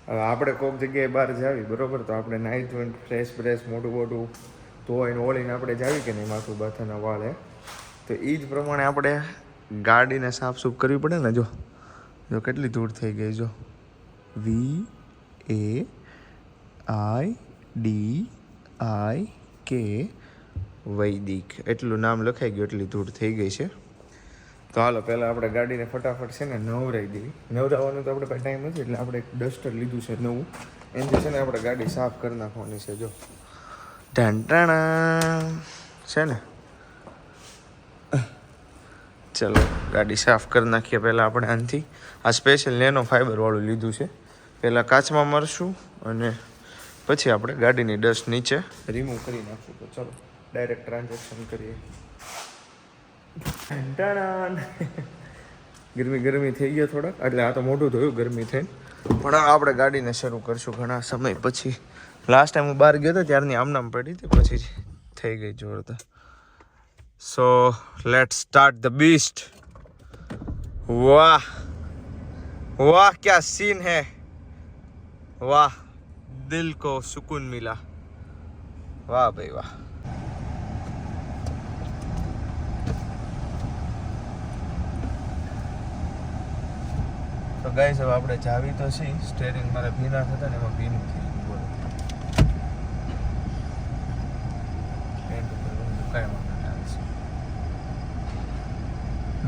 હવે આપણે કોઈક જગ્યાએ બહાર જાવી બરોબર, તો આપણે નાહી ધોઈને ફ્રેશ મોટું મોટું ધોઈને ઓળીને આપણે જાવી કે નહીં માથું બાથાના વાળે, તો એ જ પ્રમાણે આપણે ગાડીને સાફ સૂફ કરવી પડે ને. જો કેટલી ધૂળ થઈ ગઈ. જો VAIDIK વૈદિક એટલું નામ લખાઈ ગયું, એટલી ધૂળ થઈ ગઈ છે. તો હાલો પહેલાં આપણે ગાડીને ફટાફટ છે ને નવરાવી દેવી. નવરાવવાનો તો આપણે પાસે ટાઈમ નથી, એટલે આપણે એક ડસ્ટર લીધું છે નવું, એનાથી છે ને આપણે ગાડી સાફ કરી નાખવાની છે. જો ઢાંટાણા છે ને. ચલો ગાડી સાફ કરી નાખીએ. પહેલાં આપણે આનાથી આ સ્પેશિયલ નેનો ફાઈબરવાળું લીધું છે. પહેલાં કાચમાં મારશું અને પછી આપણે ગાડીની ડસ્ટ નીચે રિમૂવ કરી નાખશું. તો ચલો ડાયરેક્ટ ટ્રાન્ઝેક્શન કરીએ. ગરમી થઈ ગયો થોડાક, એટલે આ તો મોઢું ધોયું ગરમી થઈને, પણ આપણે ગાડીને શરૂ કરશું ઘણા સમય પછી. લાસ્ટ ટાઈમ હું બહાર ગયો હતો ત્યારની આમનામ પડી હતી, પછી થઈ ગઈ જોરદાર. So let's start the Beast. વાહ વાહ क्या सीन है, वाह दिल को सुकून मिला. वाह भाई वाह. તો ગાઈસ હવે આપણે જાવી તો છે. સ્ટેરિંગ મારે ભીના થતા ને એમાં ભીનું થઈ ગયું. બોલો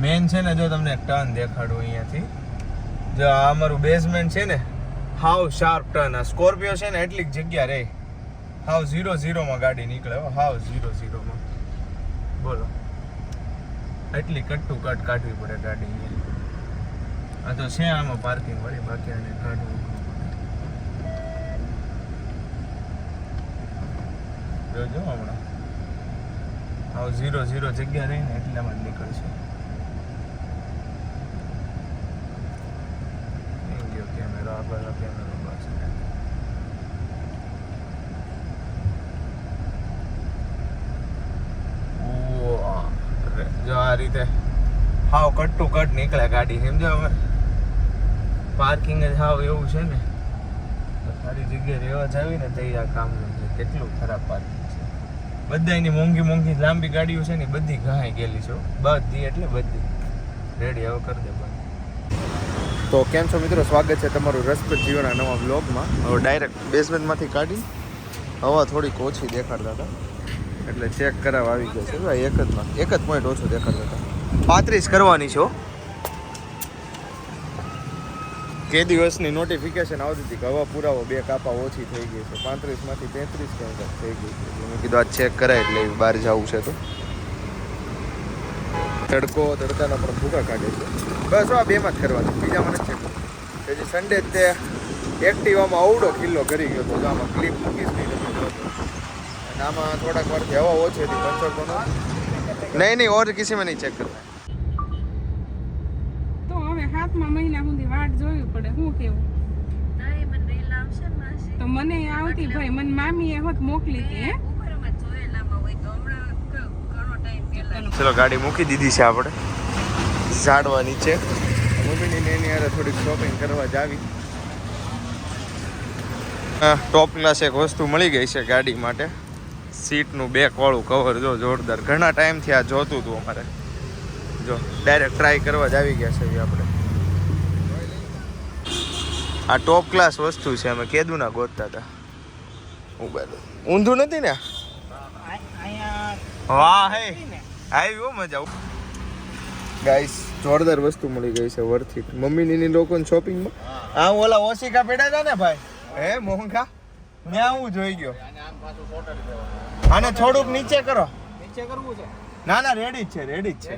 મેન છે ને, જો તમને એક ટર્ન દેખાડું અહીંયાથી. જો આ અમારું બેઝમેન્ટ છે ને, હાવ શાર્પ ટર્ન. આ સ્કોર્પિયો છે ને એટલી જગ્યા રહે, હાવ 0-0માં ગાડી નીકળે. હાવ 0-0માં. બોલો એટલી કટ ટુ કટ કાઢવી પડે ગાડી અહીંયા. આ તો છે આમાં પાર્કિંગ વાળી, બાકી આને કાઢવું. જોજો હમણાં હાવ 0-0 જગ્યા રહી ને એટલામાં જ નીકળશે. કેમેરો આગળ કેમેરો બસ. જો આ રીતે હાવ કટ ટુ કટ નીકળે ગાડી, સમજો. હવે પાર્કિંગ જ હાવ એવું છે ને, સારી જગ્યાએ રહેવા જાવી ને તો આ કામ નથી. કેટલું ખરાબ પાર્કિંગ છે. બધાની મોંઘી લાંબી ગાડીઓ છે ને બધી ઘાઈ ગયેલી છે, બધી એટલે બધી. રેડી હવે કરી દે બંધ. તો કેમ છો મિત્રો, સ્વાગત છે તમારું રસપ્રદ જીવનના નવા બ્લોગમાં. હવે ડાયરેક્ટ બેઝમેન્ટમાંથી કાઢી હવા થોડીક ઓછી દેખાડતા હતા, એટલે ચેક કરાવવા આવી ગયા છે. ભાઈ એક જ પોઈન્ટ ઓછો દેખાડતા હતા. 35 કરવાની છો. કે દિવસની નોટિફિકેશન આવતી હતી કે હવા પુરાવો 2 કાપા ઓછી થઈ ગઈ છે. 35માંથી 33 ક્યાં થઈ ગઈ છે. મેં કીધું આ ચેક કરાય, એટલે બહાર જવું છે. તો તડકાના પણ ભૂકા કાઢે છે. બસ આ 2માં જ કરવાનું, બીજામાં નથી ચેક. પછી સન્ડે તે એક્ટિવામાં અવડો કિલ્લો કરી ગયો હતો. આમાં ક્લિપ મૂકીશ નહીં તમે જોતો. અને આમાં થોડાક વારથી હવા ઓછી હતી, પંચર તો નહીં ઓર કિસી में नहीं चेक करना. તો હવે 7મા મહિના સુધી વાટ જોવી પડે. શું કેવું? તો મને આવતી ભાઈ, મને મામીએ હોત મોકલી હતી. હે ચલો ગાડી મૂકી દીધી છે આપણે ઝાડવા નીચે. મમ્મીની એની યારે થોડીક શોપિંગ કરવા જાવી. ટોપ ક્લાસ એક વસ્તુ મળી ગઈ છે ગાડી માટે. સીટનું બેકવાળું કવર. જો જોરદાર, ઘણા ટાઈમથી આ જોતું હતું અમારે. જો ડાયરેક્ટ ટ્રાય કરવા જ આવી ગયા છે આપણે. આ ટોપ ક્લાસ વસ્તુ છે, અમે કેદુના ગોતતા હતા. ઊંધું નથી ને? વાહ હે આવ્યો મજા. ગાઈસ જોરદાર વસ્તુ મળી ગઈ છે, વર્થ ઇટ. મમ્મીની લોકોને શોપિંગમાં આ ઓલા ઓશિકા પેડા હતા ને ભાઈ, હે મોંઘા મેં હું જોઈ ગયો. આને થોડુંક નીચે કરો. નીચે કરવું છે? ના રેડી જ છે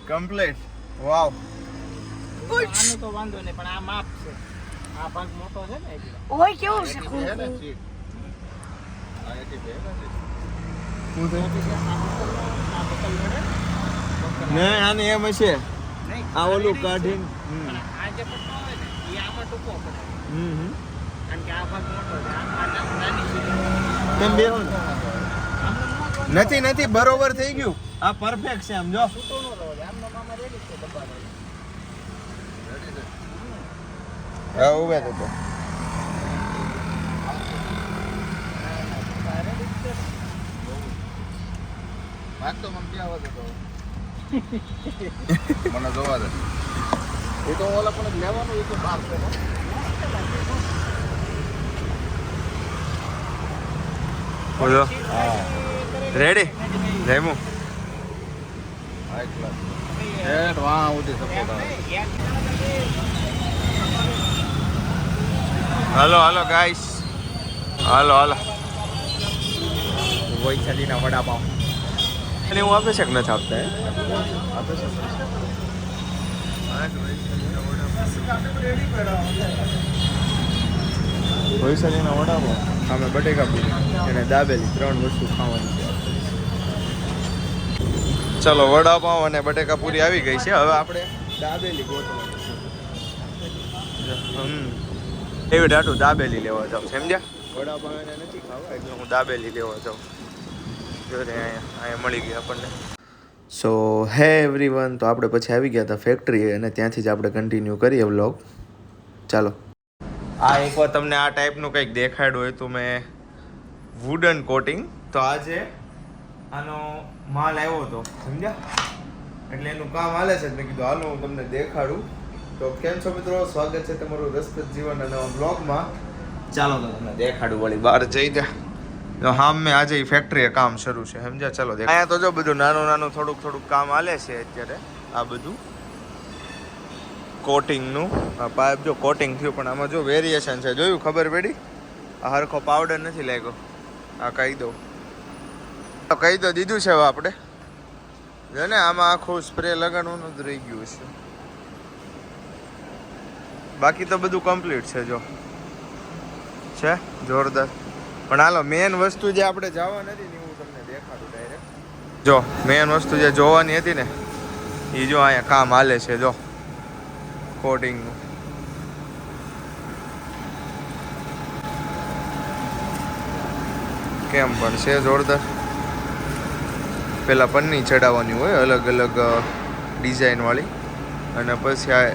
કમ્પ્લીટ. વાવ. આનું તો વાંધો નહીં, પણ આ માપ છે. આ ભાગ મોટો છે ને એટલે. ઓય કેવું છે? નહીં આને એમ હશે. આ ઓલું કાઢીને આ જે પટ્ટો હોય ને એ આમાં ટૂંકો પડે. કારણ કે આ ભાગ મોટો છે, આ નાની છે. તેમ બેહો નથી બરોબર થઈ ગયું. આ પરફેક્ટ છે. આમ જો છૂટો ન રહો. આમનો મામા રેડી છે ડબ્બા. હા ઉભે તો વાત તો મને ક્યાં આવતો તો મને જોવા દે એ તો ઓલા પણ લેવાનું એ તો બાર છે બોલો હા રેડી જયમુ હાઈ ક્લાસ એટ વાહ ઉડી સપોર્ટ આવે હાલો હાલો ગાઈસ હાલો હાલો વૈશાલીના વડાપાવ અને હું આપે છે કે નથી આપતા આપે છે વૈશાલીના વડાપાવ સામે બટેકા પૂરી અને દાબેલી 3 વસ્તુ ખાવાની છે ચલો વડાપાવ અને બટેકા પૂરી આવી ગઈ છે હવે આપણે દાબેલી ગોતવાની એવી ડાટું દાબેલી લેવા જાઉં સમજ્યા વડાપાવ એને નથી ખાવા એટલે હું દાબેલી લેવા જાઉં જો રે અહીંયા મળી ગઈ આપણને સો હે એવરીવન તો આપણે પછી આવી ગયા હતા ફેક્ટરી અને ત્યાંથી જ આપણે કન્ટિન્યુ કરીએ વ્લોગ ચાલો આ એકવાર તમને આ ટાઈપનું કંઈક દેખાડ્યું હોય તો મેં વુડન કોટિંગ તો આજે આનો માલ આવ્યો હતો સમજ્યા એટલે એનું કામ હાલે છે મેં કીધું હાલો હું તમને દેખાડું તો કેમ છો મિત્રો સ્વાગત છે તમારું રસપ્રદ જીવન નવા બ્લોગમાં ચાલો તો તમને દેખાડું વળી બહાર જઈ દે હા મેં આજે ફેક્ટરીએ કામ શરૂ છે સમજ્યા ચલો અહીંયા તો જો બધું નાનું નાનું થોડુંક કામ હાલે છે અત્યારે આ બધું કોટિંગનું આ પાઇપ જો કોટિંગ થયું પણ આમાં જો વેરિએશન છે જોયું ખબર પડી આ હરખો પાવડર નથી લાગ્યો આ કહી દઉં કહી તો દીધું છે હવે આપણે જો ને આમાં આખું સ્પ્રે લગાડવાનું જ રહી ગયું છે બાકી તો બધું કમ્પ્લીટ છે જો છે જોરદાર પણ હાલો મેન વસ્તુ જે આપણે જવા નથી ને હું તમને દેખાડું ડાયરેક્ટ જો મેન વસ્તુ જે જોવાની હતી ને એ જો અહીંયા કામ હાલે છે જો કોટિંગનું કેમ પણ છે જોરદાર પેલા પન્ની ચડાવવાની હોય અલગ અલગ ડિઝાઇન વાળી અને પછી આ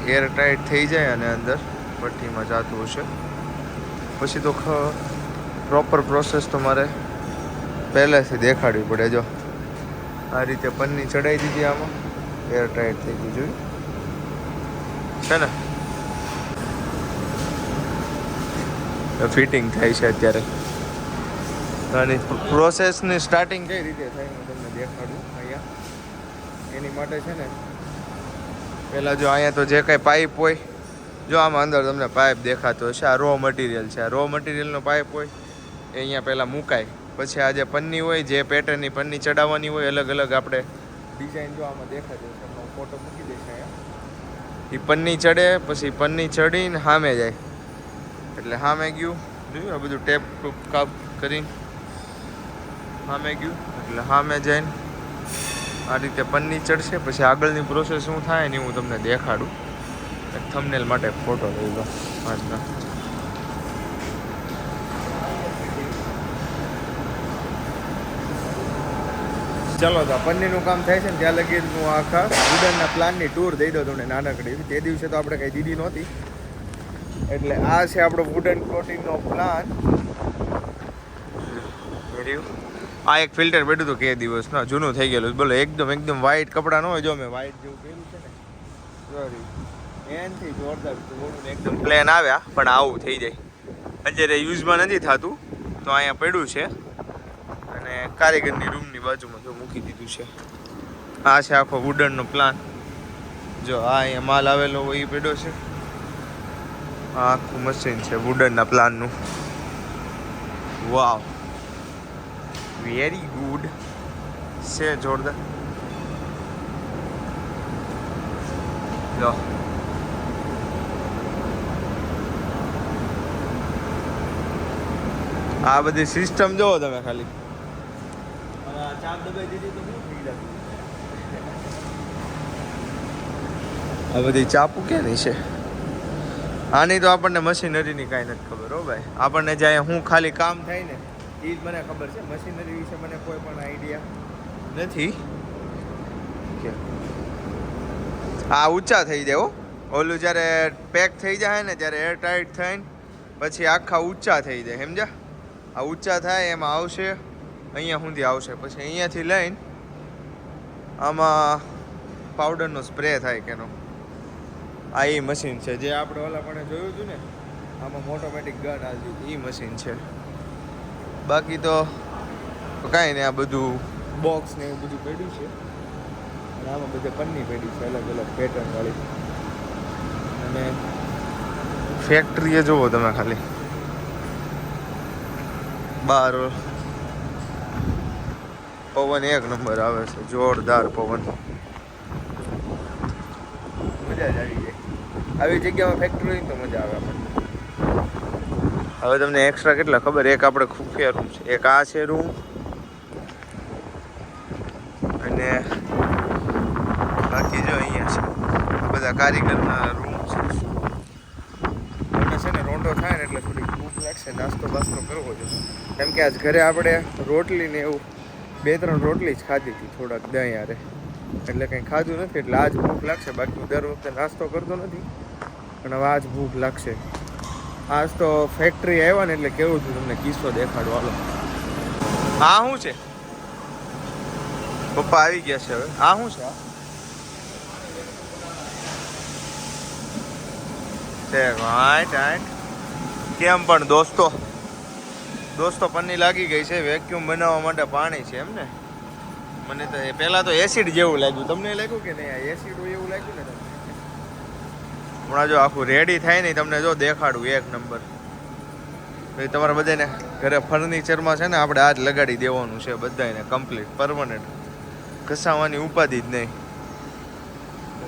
એર ટાઈટ થઈ જાય અને અંદર ભઠ્ઠીમાં જતું હશે પછી તો પ્રોપર પ્રોસેસ તો મારે પહેલેથી દેખાડવી પડે જો આ રીતે પન્ની ચડાવી દીધી આમાં એર ટાઈટ થઈ ગઈ જોયું છે ને ફિટિંગ થાય છે અત્યારે અને પ્રોસેસની સ્ટાર્ટિંગ કઈ રીતે થાય હું તમને દેખાડું અહીંયા એની માટે છે ને પહેલાં જો અહીંયા તો જે કાંઈ પાઇપ હોય જો આમાં અંદર તમને પાઇપ દેખાતો હશે આ રો મટીરિયલ છે આ રો મટીરિયલનો પાઇપ હોય એ અહીંયા પહેલાં મુકાય પછી આ જે પન્ની હોય જે પેટર્નની પન્ની ચડાવવાની હોય અલગ અલગ આપણે ડિઝાઇન જો આમાં દેખાતો હશે એમનો ફોટો મૂકી દેશે અહીંયા એ પન્ની ચડે પછી પન્ની ચડીને સામે જાય એટલે સામે ગયું જોયું આ બધું ટેપ ટૂપ કાપ કરીને સામે ગયું એટલે સામે જઈને આ રીતે પન્ની ચડશે પછી આગળની પ્રોસેસ શું થાય ને હું તમને દેખાડું એક થંબનેલ માટે ફોટો લઈ લો આજના ચલો તો પન્નીનું કામ થાય છે ને ત્યાં લગી હું આખા વુડનના પ્લાનની ટૂર દઈ દઉં તમને નાનકડી તે દિવસે તો આપણે કંઈ દીધી નહોતી એટલે આ છે આપણો વુડન કોટિંગનો પ્લાન આ એક ફિલ્ટર બેઠું હતું કે દિવસનું જૂનું થઈ ગયેલું બોલો એકદમ વ્હાઈટ કપડાં ન હોય જો મેં વ્હાઈટ જેવું પહેર્યું છે ને સોરી એનથી જોરદાર એકદમ પ્લેન આવ્યા પણ આવું થઈ જાય અત્યારે યુઝમાં નથી થતું તો અહીંયા પડ્યું છે અને કારીગરની રૂમની બાજુમાં જો મૂકી દીધું છે આ છે આખો વુડનનો પ્લાન જો આ અહીંયા માલ આવેલો હોય એ પડ્યો છે આ આખું મશીન છે વુડનના પ્લાનનું વાવ વેરી ગુડ છે જોરદાર લો આ બધી સિસ્ટમ જોવો તમે ખાલી ચાપ દબાઈ દીધી તો શું થઈ જતું આ બધી ચાપુ ક્યાંની છે આની તો આપણને મશીનરીની કાંઈ નથી ખબર હો ભાઈ આપણને જ્યાં હું ખાલી કામ થાય ને એ જ મને ખબર છે મશીનરી વિશે મને કોઈ પણ આઈડિયા નથી આ ઊંચા થઈ જાય ઓલું જ્યારે પેક થઈ જાય ને ત્યારે એર ટાઈટ થઈને પછી આખા ઊંચા થઈ જાય સમજ્યા આ ઊંચા થાય એમાં આવશે અહીંયા સુધી આવશે પછી અહીંયાથી લઈને આમાં પાવડરનો સ્પ્રે થાય કેનો આ એ મશીન છે જે આપણે ઓલા પણ જોયું હતું ને આમાં ઓટોમેટિક ગન આવી એ મશીન છે બાકી તો કાંઈ નહીં આ બધું બોક્સ ને એવું બધું પડ્યું છે અને આમાં બધે પન્ની પડી છે અલગ અલગ પેટર્ન વાળી અને ફેક્ટરીએ જુઓ તમે ખાલી બહાર પવન એક નંબર આવે છે જોરદાર પવન મજા જ આવી જાય આવી જગ્યામાં ફેક્ટરી હોય તો મજા આવે આપણને હવે તમને એક્સ્ટ્રા કેટલા ખબર એક આપણે ખુફિયા રૂમ છે એક આ છે રૂમ અને બાકી જો અહીંયા છે આ બધા કારીગરના રૂમ છે છે ને રોંઢો થાય ને એટલે થોડી ભૂખ લાગશે નાસ્તો બાસ્તો કરવો જોઈએ કેમ કે આજ ઘરે આપણે રોટલી ને એવું 2-3 રોટલી જ ખાધી હતી થોડાક દહીં યારે એટલે કંઈ ખાધું નથી એટલે આજ ભૂખ લાગશે બાકી હું દર વખતે નાસ્તો કરતો નથી પણ હવે આજ ભૂખ લાગશે આજ તો ફેક્ટરી આવ્યા ને એટલે કેવું છું તમને કિસ્સો દેખાડો હાલો આ શું છે પપ્પા આવી ગયા છે હવે આ શું છે કેમ પણ દોસ્તો પન્ની લાગી ગઈ છે વેક્યુમ બનાવવા માટે પાણી છે એમ ને મને તો પહેલાં તો એસિડ જેવું લાગ્યું તમને લાગ્યું કે નહીં એસિડ હોય એવું લાગ્યું ને તમને હમણાં જો આખું રેડી થાય ને તમને જો દેખાડું એક નંબર પછી તમારા બધાને ઘરે ફર્નિચરમાં છે ને આપણે આજ લગાડી દેવાનું છે બધાને કમ્પ્લીટ પરમનન્ટ ઘસાવાની ઉપાધિ જ નહીં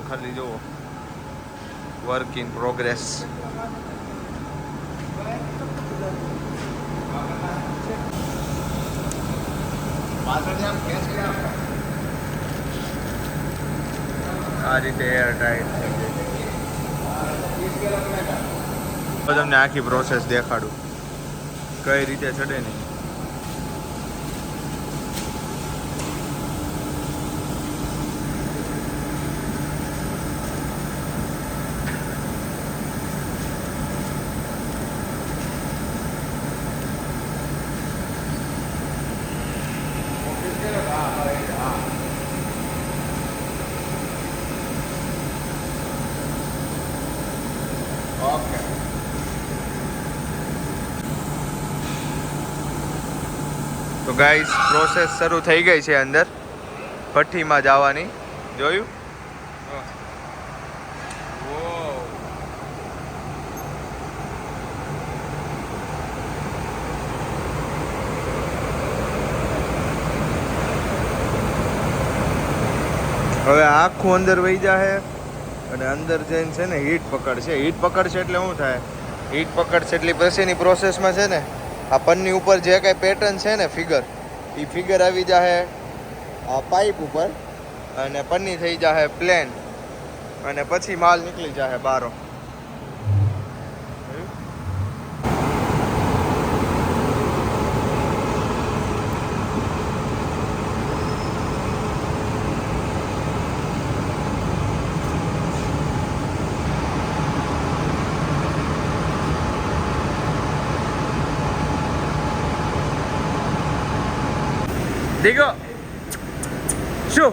ખાલી જુઓ વર્ક ઇન પ્રોગ્રેસ આ રીતે એર ટાઈટ તમને આખી પ્રોસેસ દેખાડું કઈ રીતે ચડે નહીં તો ગાઈસ પ્રોસેસ શરૂ થઈ ગઈ છે અંદર ભઠ્ઠીમાં જવાની જોયું હવે આખું અંદર વહી જાહે અને અંદર જઈને છે ને હીટ પકડશે એટલે શું થાય હીટ પકડશે એટલે પછીની પ્રોસેસમાં છે ને આ પન્ની ઉપર જે કાંઈ પેટર્ન છે ને ફિગર એ ફિગર આવી જાહે આ પાઇપ ઉપર અને પન્ની થઈ જાહે પ્લેન અને પછી માલ નીકળી જાહે બારો દીગો શું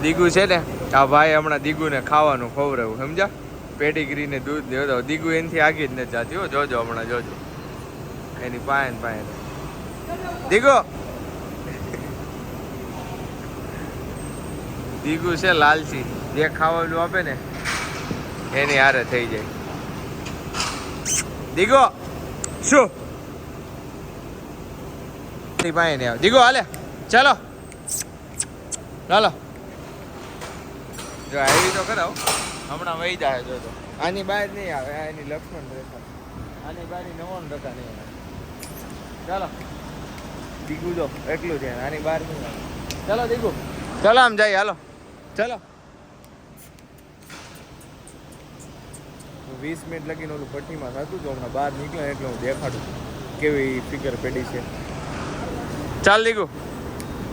દીગુ છે ને આ ભાઈ હમણાં દીગુને ખાવાનું ખવડાવું સમજ્યા પેડીગ્રીને દૂધ દેવો દીગુ એનાથી આગી જ નથી જાતી હો જોજો હમણાં જોજો એની પાયન દીગો દીગુ છે લાલચી જે ખાવાનું આપે ને એની હારે થઈ જાય દીગો શું પાય ને દીગો હાલે ચાલો જો આવી તો કરાવ હમણાં વહી જાય જોજો આની બહાર નહીં આવે એની લક્ષ્મણ રેખા આની બહાર 99% નહીં આવે ચાલો દીગુ જો એટલું છે આની બહાર નહીં આવે ચાલો દીગુ ચાલો આમ જાય હાલો ચાલો 20 મિનિટ લગીને ઓલું ભઠ્ઠીમાં થતું તો હમણાં બહાર નીકળે એટલે હું દેખાડું કેવી ફિગર પેડી છે ચાલ દીગુ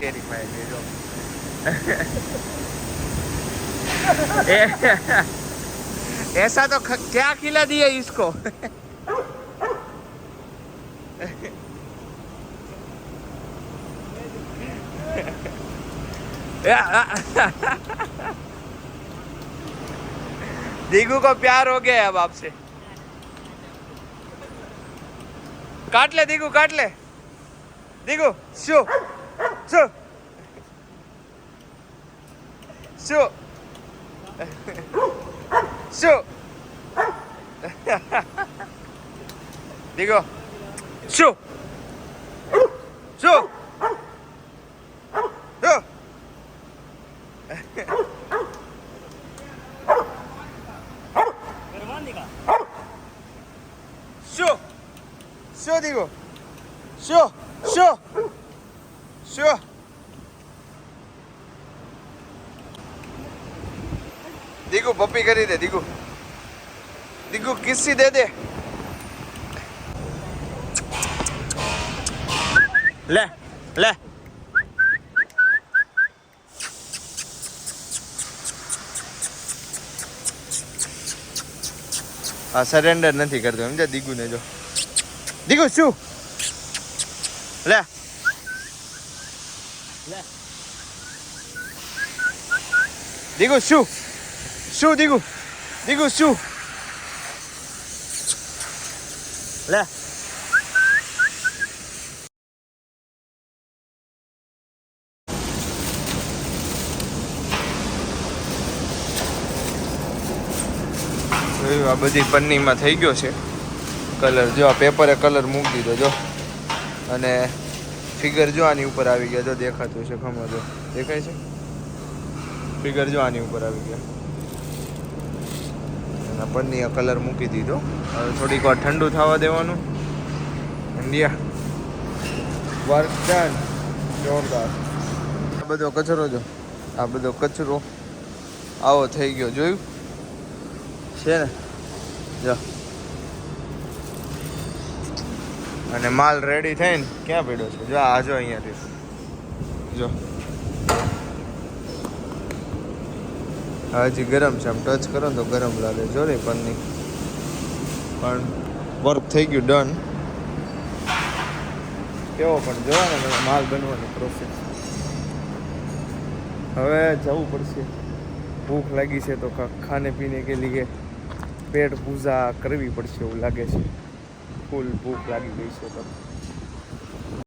તેરી પાસે જો ऐसा तो क्या खिला दिया इसको दीगू को प्यार हो गया है अब आपसे. काट ले दीगू, काट ले दीगू. शू शू शू शू दीगू शू शू शू. Shoo! Shoo, digo! Shoo! Shoo! Shoo! દીગુ પપ્પી કરી દે દીગુ. દીગુ કિસ્સી દે દે. લે લે. આ સરેન્ડર નથી કરતો સમજ્યા દીગુ ને. જો દીગુ શું લે દીગુ શું શું દીગુ દીગુ શું લે. આ બધી પન્નીમાં થઈ ગયો છે કલર. જો આ પેપરે કલર મૂકી દીધો જો. અને ફિગર જો આની ઉપર આવી ગયા. જો દેખાતું છે ખમો જો દેખાય છે ફિગર જો આની ઉપર આવી ગયા. અને પન્ની કલર મૂકી દીધો. હવે થોડીક વાર ઠંડુ થવા દેવાનું. India work done. જોરદાર. આ બધો કચરો જો. આ બધો કચરો આવો થઈ ગયો. જોયું છે ને. જો અને માલ રેડી થઈને ક્યાં પડ્યો છે. જો આ જો અહીંયાથી જો હજી ગરમ છે. આમ ટચ કરો તો ગરમ લાગે. જો ને પન્ની પણ વર્ક થઈ ગયું ડન. કેવો પણ જોવા ને માલ બનવાની પ્રોસેસ. હવે જવું પડશે. ભૂખ લાગી છે તો ખાને પીને કે લીએ પેટ પૂજા કરવી પડશે એવું લાગે છે. ફૂલ ભૂખ લાગી ગઈ છે તો